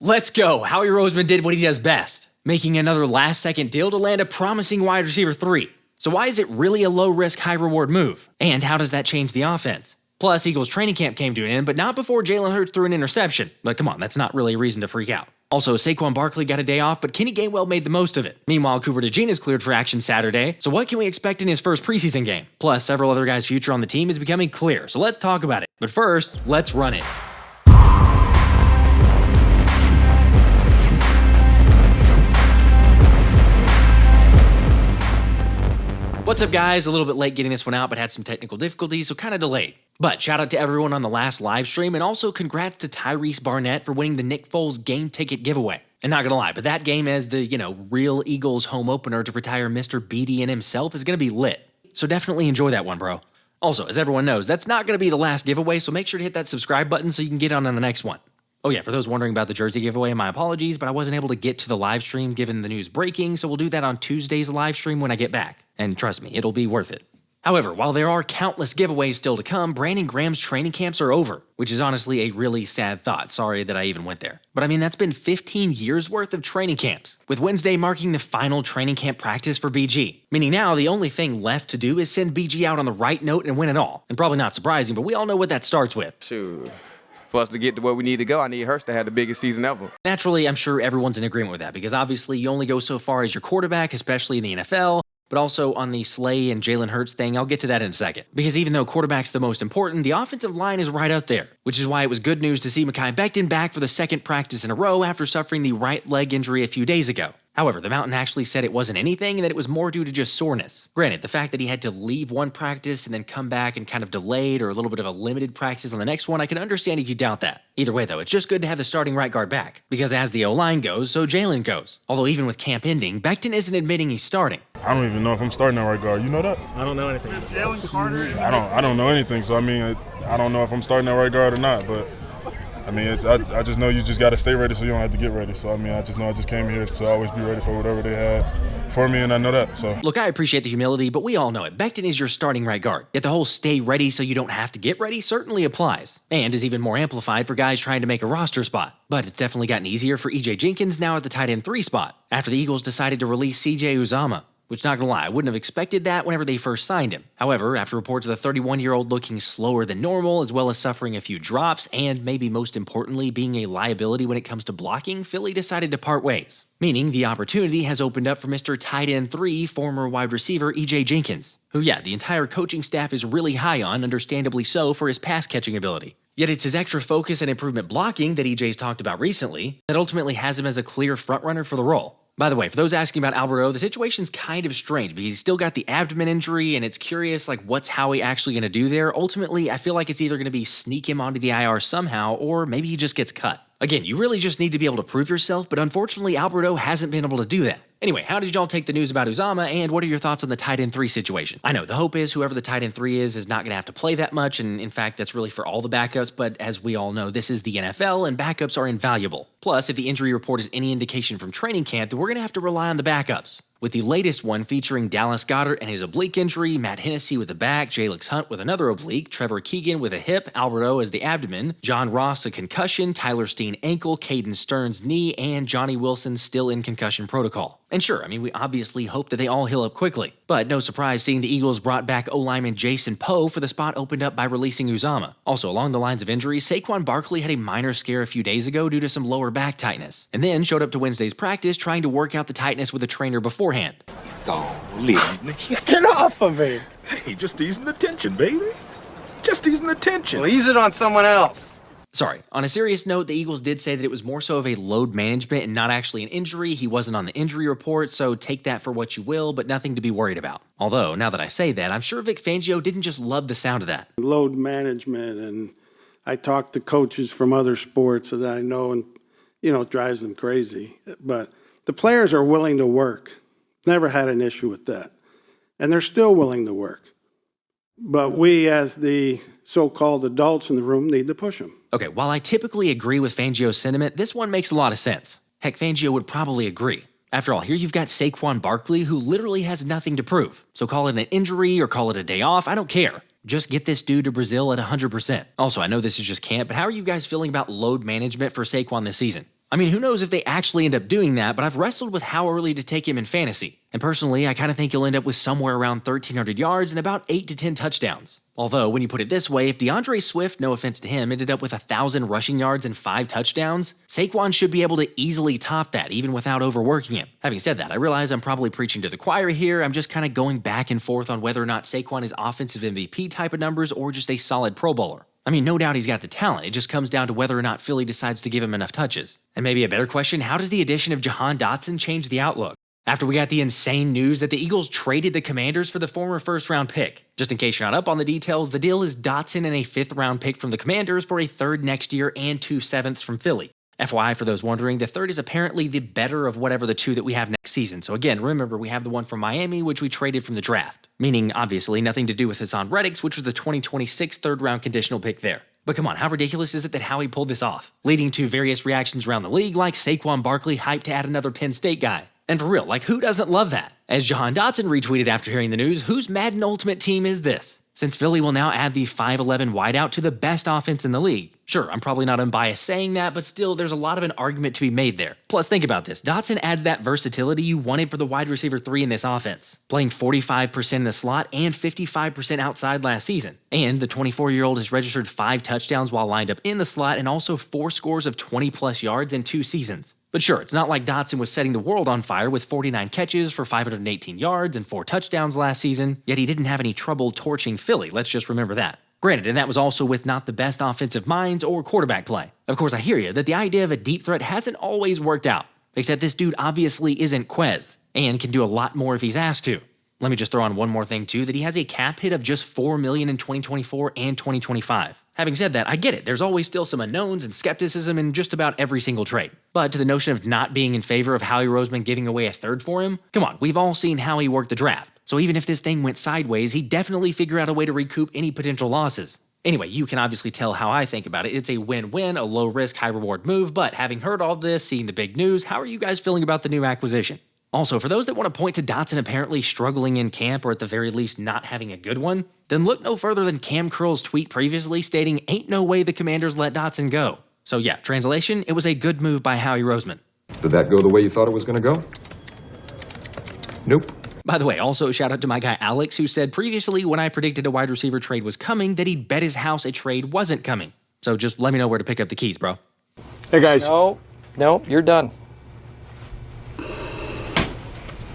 Let's go! Howie Roseman did what he does best, making another last-second deal to land a promising wide receiver 3. So why is it really a low-risk, high-reward move? And how does that change the offense? Plus, Eagles training camp came to an end, but not before Jalen Hurts threw an interception. But come on, that's not really a reason to freak out. Also, Saquon Barkley got a day off, but Kenny made the most of it. Meanwhile, Cooper DeJean is cleared for action Saturday, so what can we expect in his first preseason game? Plus, several other guys' future on the team is becoming clear, so let's talk about it. But first, let's run it. What's up, guys? A little bit late getting this one out, but had some technical difficulties, so kind of delayed. But shout out to everyone on the last live stream, and also congrats to Tyrese Barnett for winning the Nick Foles game ticket giveaway. And not gonna lie, but that game as the, real Eagles home opener to retire Mr. BDN himself is gonna be lit. So definitely enjoy that one, bro. Also, as everyone knows, that's not gonna be the last giveaway, so make sure to hit that subscribe button so you can get on the next one. Oh yeah, for those wondering about the jersey giveaway, my apologies, but I wasn't able to get to the live stream given the news breaking, so we'll do that on Tuesday's live stream when I get back. And trust me, it'll be worth it. However, while there are countless giveaways still to come, Brandon Graham's training camps are over, which is honestly a really sad thought. Sorry that I even went there. But I mean, that's been 15 years worth of training camps, with Wednesday marking the final training camp practice for BG. Meaning now the only thing left to do is send BG out on the right note and win it all. And probably not surprising, but we all know what that starts with. Shoot. For us to get to where we need to go, I need Hurts to have the biggest season ever. Naturally, I'm sure everyone's in agreement with that, because obviously you only go so far as your quarterback, especially in the NFL. But also on the Slay and Jalen Hurts thing, I'll get to that in a second. Because even though quarterback's the most important, the offensive line is right up there. Which is why it was good news to see Mekhi Becton back for the second practice in a row after suffering the right leg injury a few days ago. However, the Mountain actually said it wasn't anything and that it was more due to just soreness. Granted, the fact that he had to leave one practice and then come back and kind of delayed or a little bit of a limited practice on the next one, I can understand if you doubt that. Either way though, it's just good to have the starting right guard back. Because as the O-line goes, so Jalen goes. Although even with camp ending, Becton isn't admitting he's starting. I don't even know if I'm starting at right guard. You know that? I don't know anything. Jalen Carter. I don't know anything. So I mean, I don't know if I'm starting at right guard or not. But I mean, I just know you just got to stay ready so you don't have to get ready. So I mean, I just know I just came here to always be ready for whatever they had for me, and I know that. So look, I appreciate the humility, but we all know it. Becton is your starting right guard. Yet the whole stay ready so you don't have to get ready certainly applies, and is even more amplified for guys trying to make a roster spot. But it's definitely gotten easier for EJ Jenkins now at the tight end 3 spot, after the Eagles decided to release CJ Uzomah. Which, not gonna lie, I wouldn't have expected that whenever they first signed him. However, after reports of the 31-year-old looking slower than normal, as well as suffering a few drops, and maybe most importantly being a liability when it comes to blocking, Philly decided to part ways. Meaning the opportunity has opened up for Mr. Tight End 3, former wide receiver EJ Jenkins, who the entire coaching staff is really high on, understandably so, for his pass-catching ability. Yet it's his extra focus and improvement blocking that EJ's talked about recently that ultimately has him as a clear frontrunner for the role. By the way, for those asking about Alberto, the situation's kind of strange because he's still got the abdomen injury and it's curious what's Howie actually going to do there. Ultimately, I feel like it's either going to be sneak him onto the IR somehow or maybe he just gets cut. Again, you really just need to be able to prove yourself, but unfortunately Alberto hasn't been able to do that. Anyway, how did y'all take the news about Uzomah, and what are your thoughts on the tight end 3 situation? I know, the hope is whoever the tight end 3 is not going to have to play that much, and in fact, that's really for all the backups, but as we all know, this is the NFL, and backups are invaluable. Plus, if the injury report is any indication from training camp, then we're going to have to rely on the backups. With the latest one featuring Dallas Goedert and his oblique injury, Matt Hennessy with a back, Jalyx Hunt with another oblique, Trevor Keegan with a hip, Alberto as the abdomen, John Ross a concussion, Tyler Steen ankle, Caden Stearns knee, and Johnny Wilson still in concussion protocol. And sure, I mean, we obviously hope that they all heal up quickly. But no surprise seeing the Eagles brought back O-lineman Jason Poe for the spot opened up by releasing Uzomah. Also, along the lines of injuries, Saquon Barkley had a minor scare a few days ago due to some lower back tightness, and then showed up to Wednesday's practice trying to work out the tightness with a trainer beforehand. It's all leaving. Get off of me. Hey, just easing the tension, baby. Just easing the tension. Well, ease it on someone else. Sorry, on a serious note, the Eagles did say that it was more so of a load management and not actually an injury. He wasn't on the injury report, so take that for what you will, but nothing to be worried about. Although, now that I say that, I'm sure Vic Fangio didn't just love the sound of that. Load management, and I talk to coaches from other sports that I know, and, it drives them crazy. But the players are willing to work. Never had an issue with that. And they're still willing to work. But we, as the so-called adults in the room, need to push them. Okay, while I typically agree with Fangio's sentiment, this one makes a lot of sense. Heck, Fangio would probably agree. After all, here you've got Saquon Barkley, who literally has nothing to prove. So call it an injury or call it a day off, I don't care. Just get this dude to Brazil at 100%. Also, I know this is just camp, but how are you guys feeling about load management for Saquon this season? I mean, who knows if they actually end up doing that, but I've wrestled with how early to take him in fantasy. And personally, I kind of think he'll end up with somewhere around 1,300 yards and about 8 to 10 touchdowns. Although, when you put it this way, if DeAndre Swift, no offense to him, ended up with 1,000 rushing yards and 5 touchdowns, Saquon should be able to easily top that, even without overworking him. Having said that, I realize I'm probably preaching to the choir here. I'm just kind of going back and forth on whether or not Saquon is offensive MVP type of numbers or just a solid Pro Bowler. I mean, no doubt he's got the talent. It just comes down to whether or not Philly decides to give him enough touches. And maybe a better question, how does the addition of Jahan Dotson change the outlook? After we got the insane news that the Eagles traded the Commanders for the former first-round pick. Just in case you're not up on the details, the deal is Dotson and a 5th-round pick from the Commanders for a 3rd next year and 2 7ths from Philly. FYI, for those wondering, the 3rd is apparently the better of whatever the 2 that we have next season. So again, remember, we have the one from Miami, which we traded from the draft. Meaning, obviously, nothing to do with Hassan Reddick's, which was the 2026 3rd-round conditional pick there. But come on, how ridiculous is it that Howie pulled this off? Leading to various reactions around the league, like Saquon Barkley hyped to add another Penn State guy. And for real, like who doesn't love that? As Jahan Dotson retweeted after hearing the news, whose Madden Ultimate team is this? Since Philly will now add the 5'11 wideout to the best offense in the league. Sure, I'm probably not unbiased saying that, but still, there's a lot of an argument to be made there. Plus, think about this. Dotson adds that versatility you wanted for the wide receiver 3 in this offense, playing 45% in the slot and 55% outside last season. And the 24-year-old has registered 5 touchdowns while lined up in the slot and also 4 scores of 20-plus yards in 2 seasons. But sure, it's not like Dotson was setting the world on fire with 49 catches for 518 yards and 4 touchdowns last season, yet he didn't have any trouble torching Philly, let's just remember that. Granted, and that was also with not the best offensive minds or quarterback play. Of course, I hear you that the idea of a deep threat hasn't always worked out, except this dude obviously isn't Quez, and can do a lot more if he's asked to. Let me just throw on one more thing too, that he has a cap hit of just $4 million in 2024 and 2025. Having said that, I get it, there's always still some unknowns and skepticism in just about every single trade. But to the notion of not being in favor of Howie Roseman giving away a 3rd for him, come on, we've all seen how he worked the draft. So even if this thing went sideways, he'd definitely figure out a way to recoup any potential losses. Anyway, you can obviously tell how I think about it. It's a win-win, a low-risk, high-reward move, but having heard all this, seeing the big news, how are you guys feeling about the new acquisition? Also, for those that want to point to Dotson apparently struggling in camp or at the very least not having a good one, then look no further than Cam Curl's tweet previously stating ain't no way the Commanders let Dotson go. So yeah, translation, it was a good move by Howie Roseman. Did that go the way you thought it was going to go? Nope. By the way, also shout out to my guy Alex, who said previously when I predicted a wide receiver trade was coming that he'd bet his house a trade wasn't coming. So just let me know where to pick up the keys, bro. Hey, guys. No, you're done.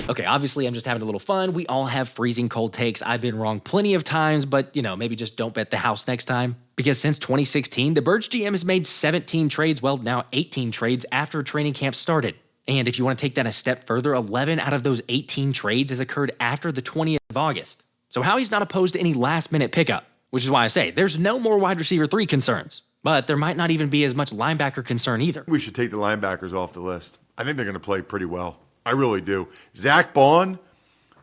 Okay, obviously I'm just having a little fun. We all have freezing cold takes. I've been wrong plenty of times, but maybe just don't bet the house next time. Because since 2016, the Birds GM has made 17 trades, well, now 18 trades after training camp started. And if you want to take that a step further, 11 out of those 18 trades has occurred after the 20th of August. So Howie's not opposed to any last-minute pickup, which is why I say there's no more wide receiver 3 concerns. But there might not even be as much linebacker concern either. We should take the linebackers off the list. I think they're going to play pretty well. I really do. Zack Baun,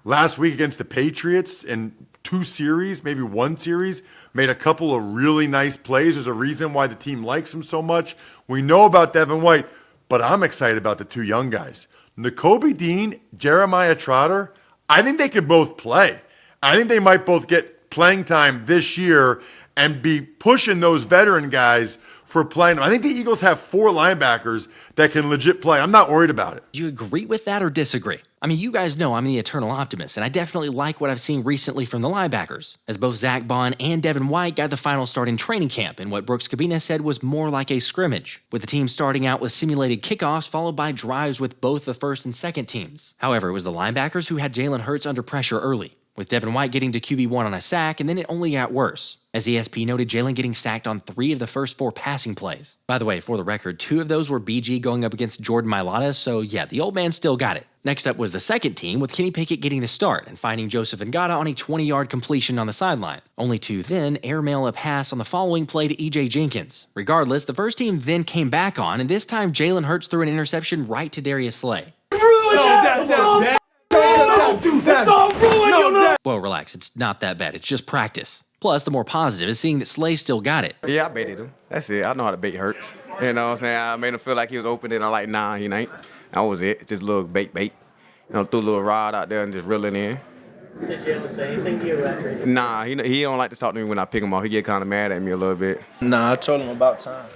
last week against the Patriots in 2 series, maybe 1 series, made a couple of really nice plays. There's a reason why the team likes him so much. We know about Devin White, but I'm excited about the 2 young guys. Nakobe Dean, Jeremiah Trotter, I think they could both play. I think they might both get playing time this year and be pushing those veteran guys for playing. I think the Eagles have 4 linebackers that can legit play. I'm not worried about it. Do you agree with that or disagree? I mean, you guys know I'm the eternal optimist, and I definitely like what I've seen recently from the linebackers, as both Zack Baun and Devin White got the final start in training camp in what Brooks Cabina said was more like a scrimmage, with the team starting out with simulated kickoffs followed by drives with both the first and second teams. However, it was the linebackers who had Jalen Hurts under pressure early, with Devin White getting to QB1 on a sack, and then it only got worse. As ESP noted, Jalen getting sacked on 3 of the first 4 passing plays. By the way, for the record, 2 of those were BG going up against Jordan Mailata, so yeah, the old man still got it. Next up was the second team, with Kenny Pickett getting the start and finding Joseph Ngata on a 20-yard completion on the sideline, only to then airmail a pass on the following play to EJ Jenkins. Regardless, the first team then came back on, and this time Jalen Hurts threw an interception right to Darius Slay. Well, relax, it's not that bad, it's just practice. Plus, the more positive is seeing that Slay still got it. Yeah, I baited him. That's it. I know how to bait Hurts. You know what I'm saying? I made him feel like he was open, and I'm like, nah, he ain't. That was it. Just a little bait. Threw a little rod out there and just reel it in. Did Jalen say anything to you after? Nah, he don't like to talk to me when I pick him off. He get kind of mad at me a little bit. Nah, I told him about time.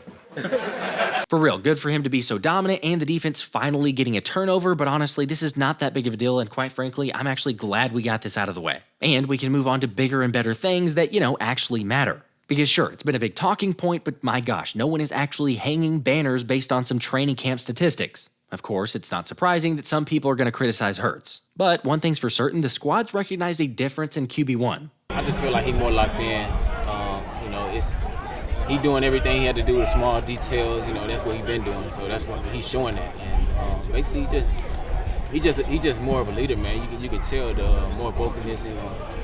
For real, good for him to be so dominant and the defense finally getting a turnover, but honestly, this is not that big of a deal, and quite frankly, I'm actually glad we got this out of the way. And we can move on to bigger and better things that, actually matter. Because sure, it's been a big talking point, but my gosh, no one is actually hanging banners based on some training camp statistics. Of course, it's not surprising that some people are going to criticize Hurts. But one thing's for certain, the squad's recognized a difference in QB1. I just feel like he's more locked in. He doing everything he had to do, the small details. That's what he's been doing. So that's what he's showing that. And basically, he just more of a leader, man. You can tell the more vocalness,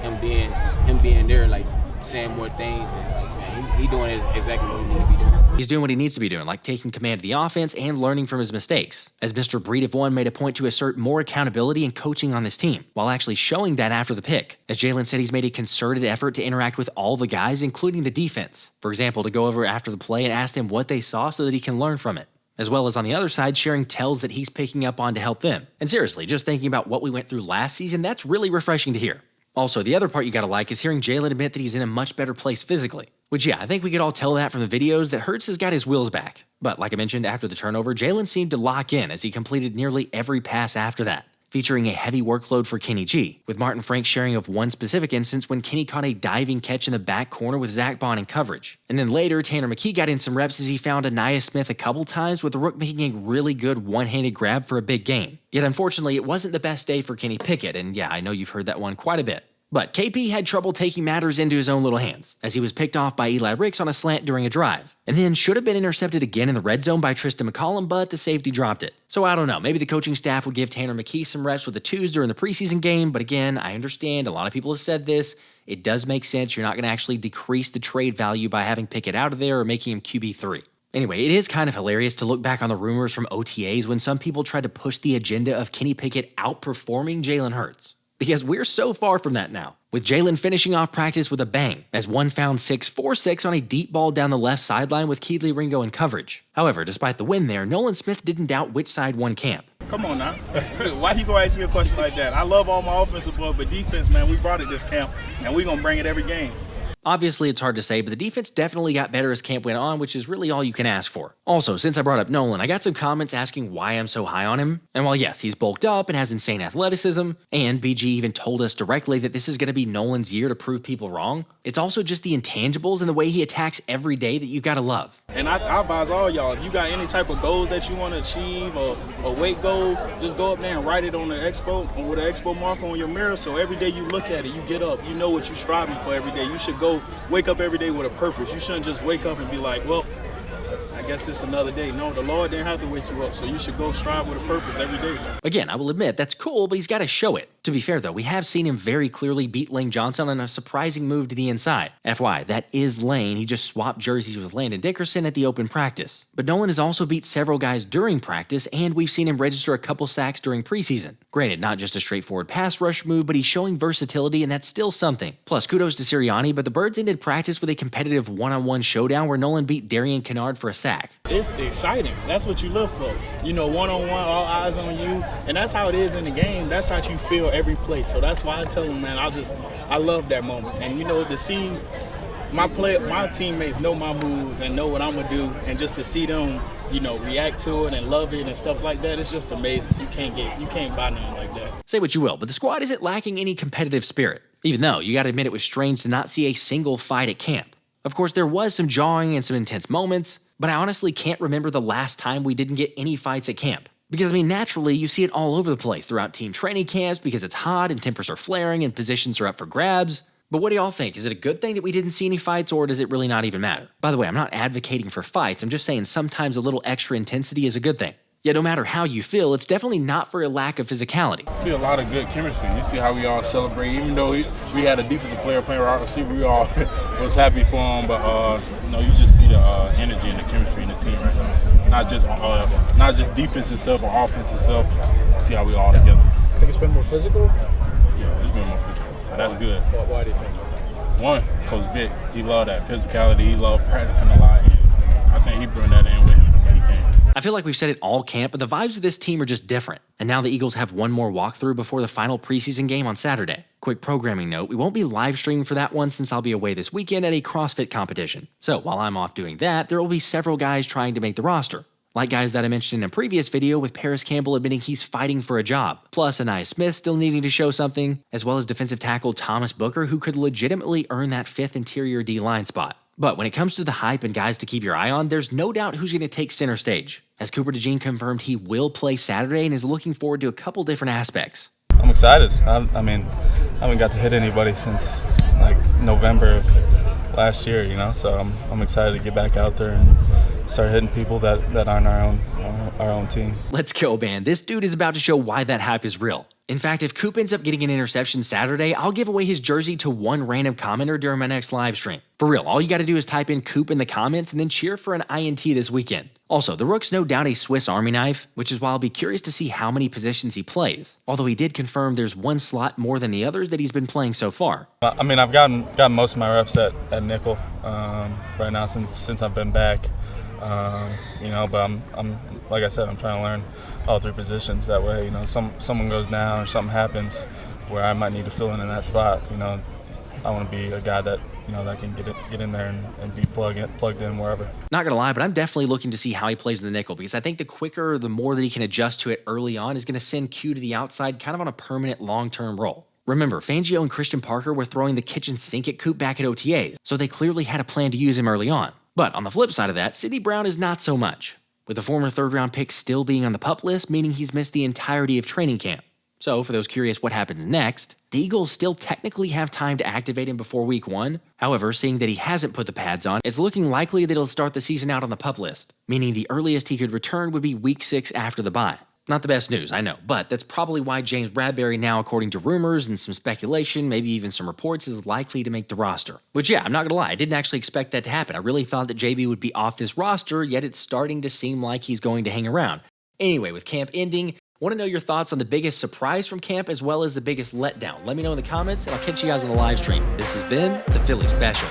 him being there, like saying more things. And he doing exactly what he needs to be doing. He's doing what he needs to be doing, like taking command of the offense and learning from his mistakes, as Mr. Breed of One made a point to assert more accountability and coaching on this team, while actually showing that after the pick. As Jalen said, he's made a concerted effort to interact with all the guys, including the defense. For example, to go over after the play and ask them what they saw so that he can learn from it. As well as on the other side, sharing tells that he's picking up on to help them. And seriously, just thinking about what we went through last season, that's really refreshing to hear. Also, the other part you gotta like is hearing Jalen admit that he's in a much better place physically. Which, yeah, I think we could all tell that from the videos that Hurts has got his wheels back. But like I mentioned, after the turnover, Jalen seemed to lock in as he completed nearly every pass after that, featuring a heavy workload for Kenny G, with Martin Frank sharing of one specific instance when Kenny caught a diving catch in the back corner with Zack Baun in coverage. And then later, Tanner McKee got in some reps as he found Ainias Smith a couple times, with the Rook making a really good one-handed grab for a big gain. Yet unfortunately, it wasn't the best day for Kenny Pickett, and yeah, I know you've heard that one quite a bit. But KP had trouble taking matters into his own little hands, as he was picked off by Eli Ricks on a slant during a drive, and then should have been intercepted again in the red zone by Tristan McCollum, but the safety dropped it. So I don't know, maybe the coaching staff would give Tanner McKee some reps with the twos during the preseason game, but again, I understand, a lot of people have said this, it does make sense, you're not going to actually decrease the trade value by having Pickett out of there or making him QB3. Anyway, it is kind of hilarious to look back on the rumors from OTAs when some people tried to push the agenda of Kenny Pickett outperforming Jalen Hurts. Because we're so far from that now, with Jalen finishing off practice with a bang, as one found 6-4-6 on a deep ball down the left sideline with Kelee, Ringo in coverage. However, despite the win there, Nolan Smith didn't doubt which side won camp. Come on now. Why you gonna ask me a question like that? I love all my offensive boys, but defense, man, we brought it this camp, and we're gonna bring it every game. Obviously, it's hard to say, but the defense definitely got better as camp went on, which is really all you can ask for. Also, since I brought up Nolan, I got some comments asking why I'm so high on him. And while yes, he's bulked up and has insane athleticism, and BG even told us directly that this is going to be Nolan's year to prove people wrong, it's also just the intangibles and the way he attacks every day that you gotta love. And I advise all y'all, if you got any type of goals that you want to achieve, or a weight goal, just go up there and write it on the expo, or with an expo marker on your mirror, so every day you look at it, you get up, you know what you're striving for every day. You should wake up every day with a purpose. You shouldn't just wake up and be like, well, I guess it's another day. No, the Lord didn't have to wake you up, so you should go strive with a purpose every day. Again, I will admit, that's cool, but he's got to show it. To be fair, though, we have seen him very clearly beat Lane Johnson on a surprising move to the inside. FYI, that is Lane. He just swapped jerseys with Landon Dickerson at the open practice. But Nolan has also beat several guys during practice, and we've seen him register a couple sacks during preseason. Granted, not just a straightforward pass rush move, but he's showing versatility, and that's still something. Plus, kudos to Sirianni, but the Birds ended practice with a competitive one-on-one showdown where Nolan beat Darian Kennard for a sack. It's exciting. That's what you live for. You know, one-on-one, all eyes on you, and that's how it is in the game. That's how you feel every play. So that's why I tell them, man, I love that moment. And you know, to see my teammates know my moves and know what I'm gonna do, and just to see them, you know, react to it and love it and stuff like that, it's just amazing. You can't buy nothing like that. Say what you will, but the squad isn't lacking any competitive spirit. Even though, you gotta admit, it was strange to not see a single fight at camp. Of course, there was some jawing and some intense moments, but I honestly can't remember the last time we didn't get any fights at camp. Because, I mean, naturally, you see it all over the place throughout team training camps because it's hot and tempers are flaring and positions are up for grabs. But what do y'all think? Is it a good thing that we didn't see any fights, or does it really not even matter? By the way, I'm not advocating for fights. I'm just saying sometimes a little extra intensity is a good thing. Yet no matter how you feel, it's definitely not for a lack of physicality. You see a lot of good chemistry. You see how we all celebrate. Even though we had a defensive player playing our receiver, we all was happy for him. But you know, you just see the energy and the chemistry in the team right now. Not just defense itself or offense itself. You see how we all together. I think it's been more physical? Yeah, it's been more physical. But that's good. Why do you think? One, Coach Vic, he loved that physicality. He loved practicing a lot. And I think he brought that in with him when he came. I feel like we've said it all camp, but the vibes of this team are just different. And now the Eagles have one more walkthrough before the final preseason game on Saturday. Quick programming note, we won't be live streaming for that one since I'll be away this weekend at a CrossFit competition. So while I'm off doing that, there will be several guys trying to make the roster. Like guys that I mentioned in a previous video with Parris Campbell admitting he's fighting for a job, plus Ainias Smith still needing to show something, as well as defensive tackle Thomas Booker who could legitimately earn that 5th interior D-line spot. But when it comes to the hype and guys to keep your eye on, there's no doubt who's going to take center stage, as Cooper DeJean confirmed he will play Saturday and is looking forward to a couple different aspects. I'm excited. I mean, I haven't got to hit anybody since like November of last year, you know, so I'm excited to get back out there and start hitting people that aren't our own team. Let's go, man. This dude is about to show why that hype is real. In fact, if Coop ends up getting an interception Saturday, I'll give away his jersey to one random commenter during my next live stream. For real, all you gotta do is type in Coop in the comments and then cheer for an INT this weekend. Also, the Rook's no doubt a Swiss Army knife, which is why I'll be curious to see how many positions he plays. Although he did confirm there's one slot more than the others that he's been playing so far. I mean, I've gotten most of my reps at nickel right now since I've been back. You know, but I'm like I said, I'm trying to learn all 3 positions. That way, you know, someone goes down or something happens where I might need to fill in that spot. You know, I want to be a guy that, you know, that can get in there and be plugged in wherever. Not gonna lie, but I'm definitely looking to see how he plays in the nickel, because I think the quicker, the more that he can adjust to it early on is gonna send Q to the outside kind of on a permanent long-term role. Remember, Fangio and Christian Parker were throwing the kitchen sink at Coop back at OTAs, so they clearly had a plan to use him early on. But on the flip side of that, Sidney Brown is not so much, with the former 3rd-round pick still being on the PUP list, meaning he's missed the entirety of training camp. So for those curious what happens next, the Eagles still technically have time to activate him before week 1. However, seeing that he hasn't put the pads on, it's looking likely that he'll start the season out on the PUP list, meaning the earliest he could return would be week 6 after the bye. Not the best news, I know, but that's probably why James Bradbury now, according to rumors and some speculation, maybe even some reports, is likely to make the roster. Which, yeah, I'm not gonna lie, I didn't actually expect that to happen. I really thought that JB would be off this roster, yet it's starting to seem like he's going to hang around. Anyway, with camp ending, I want to know your thoughts on the biggest surprise from camp as well as the biggest letdown. Let me know in the comments, and I'll catch you guys on the live stream. This has been the Philly Special.